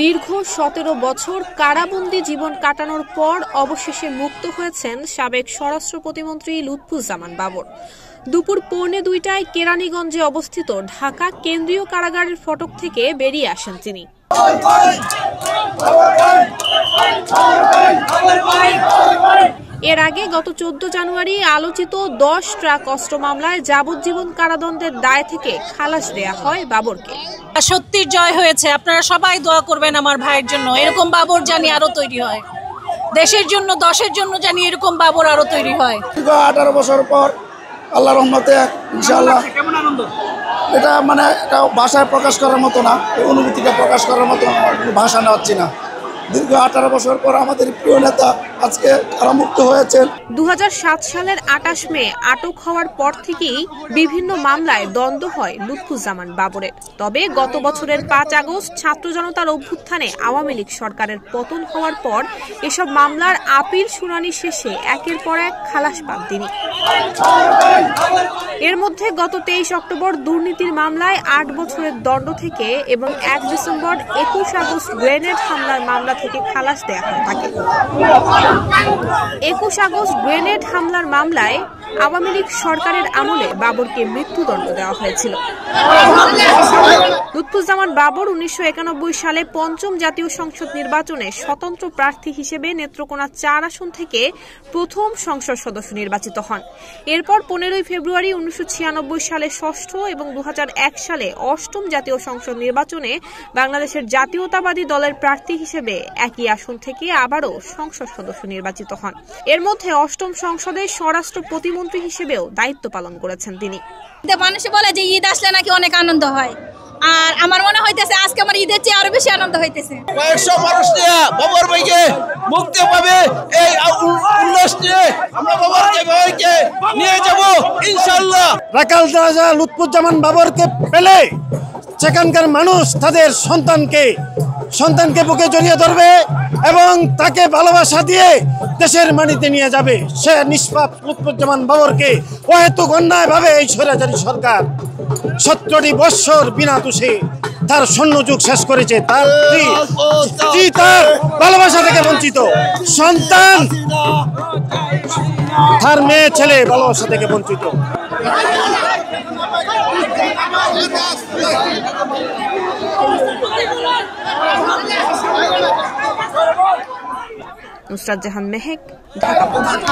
দীর্ঘ 17 বছর কারাবন্দী জীবন কাটানোর পর অবশেষে মুক্ত হয়েছেন সাবেক স্বরাষ্ট্র প্রতিমন্ত্রী লুৎফুজ্জামান বাবর। দুপুর 1:45টায় কেরানীগঞ্জে অবস্থিত ঢাকা কেন্দ্রীয় কারাগারের ফটক থেকে বেরিয়ে আসেন তিনি। এর আগে গত 14 জানুয়ারি আলোচিত 10 ট্রাক অস্ত্র মামলায় যাবজ্জীবন কারাদণ্ডের দায় থেকে খালাস দেয়া হয় বাবরকে। সত্যির জয় হয়েছে, আপনারা সবাই দোয়া করবেন আমার ভাইয়ের জন্য। এরকম বাবর জানি আরো তৈরি হয়, দেশের জন্য, দশের জন্য জানি এরকম বাবর আরো তৈরি হয়। 18 বছর পর আল্লাহর রহমতে ইনশাআল্লাহ। কেমন আনন্দ! এটা এটা ভাষায় প্রকাশ করার মতো না, অনুভূতিটা প্রকাশ করার মতো ভাষা নেওয়াচ্ছি না। দীর্ঘ 18 বছর পর আমাদের প্রিয় নেতা আজকে কারামুক্ত হয়েছেন। 2007 সালের 28 মে আটক হওয়ার পর থেকেই বিভিন্ন মামলায় দ্বন্দ্ব হয় লুৎফুজ্জামান বাবরের। তবে গত বছরের 5 আগস্ট ছাত্র জনতার অভ্যুত্থানে আওয়ামী লীগ সরকারের পতন হওয়ার পর এসব মামলার আপিল শুনানি শেষে একের পর এক খালাস পান তিনি। এর মধ্যে গত 23 অক্টোবর দুর্নীতির মামলায় 8 বছরের দণ্ড থেকে এবং 1 ডিসেম্বর 21 আগস্ট গ্রেনেড হামলার মামলা থেকে খালাস দেয়া হয় তাকে। 21 আগস্ট গ্রেনেড হামলার মামলায় আওয়ামী লীগ সরকারের আমলে বাবরকে মৃত্যুদণ্ড দেওয়া হয়েছিল। লুৎফুজ্জামান বাবর 1991 সালে 5ম জাতীয় সংসদ নির্বাচনে স্বতন্ত্র প্রার্থী হিসেবে নেত্রকোনা 4 আসন থেকে প্রথম সংসদ সদস্য নির্বাচিত হন। এরপর 15 ফেব্রুয়ারি 1996 সালে 6ষ্ঠ এবং 2001 সালে 8ম জাতীয় সংসদ নির্বাচনে বাংলাদেশের জাতীয়তাবাদী দলের প্রার্থী হিসেবে একই আসন থেকে আবারও সংসদ সদস্য নির্বাচিত হন। এর মধ্যে 8ম সংসদে স্বরাষ্ট্র প্রতিমন্ত্রী হিসেবেও দায়িত্ব পালন করেছেন তিনি। মানুষে বলে যে ঈদ আসলে নাকি অনেক আনন্দ হয়, আর আমার মনে হইতেছে আজকে আমার ঈদের চেয়ে আরো বেশি আনন্দ হইতেছে। কয়েকশো মানুষ নিয়ে বাবর ভাইকে মুক্তি পাবে, এই উল্লাস নিয়ে আমরা বাবর ভাইকে নিয়ে যাব ইনশাআল্লাহ। রাকাল রাজা লুৎফুজ্জামান বাবরকে পেলে সেখানকার মানুষ তাদের সন্তানকে বুকে জড়িয়ে ধরবে এবং তাকে ভালোবাসা দিয়ে দেশের মাটিতে নিয়ে যাবে। সে নিষ্পাপ লুৎফুজ্জামান বাবরকে অহেতুক অন্যায়ভাবে এই স্বৈরাচারী সরকার 17টি বৎসর বিনা দোষে তার সৈন্যযুগ শেষ করেছে। তার স্ত্রী তার ভালোবাসা থেকে বঞ্চিত, সন্তান তার মেয়ে ছেলে ভালোবাসা থেকে বঞ্চিত। নুসরাত জাহান মেহেক, ঢাকা পোস্ট।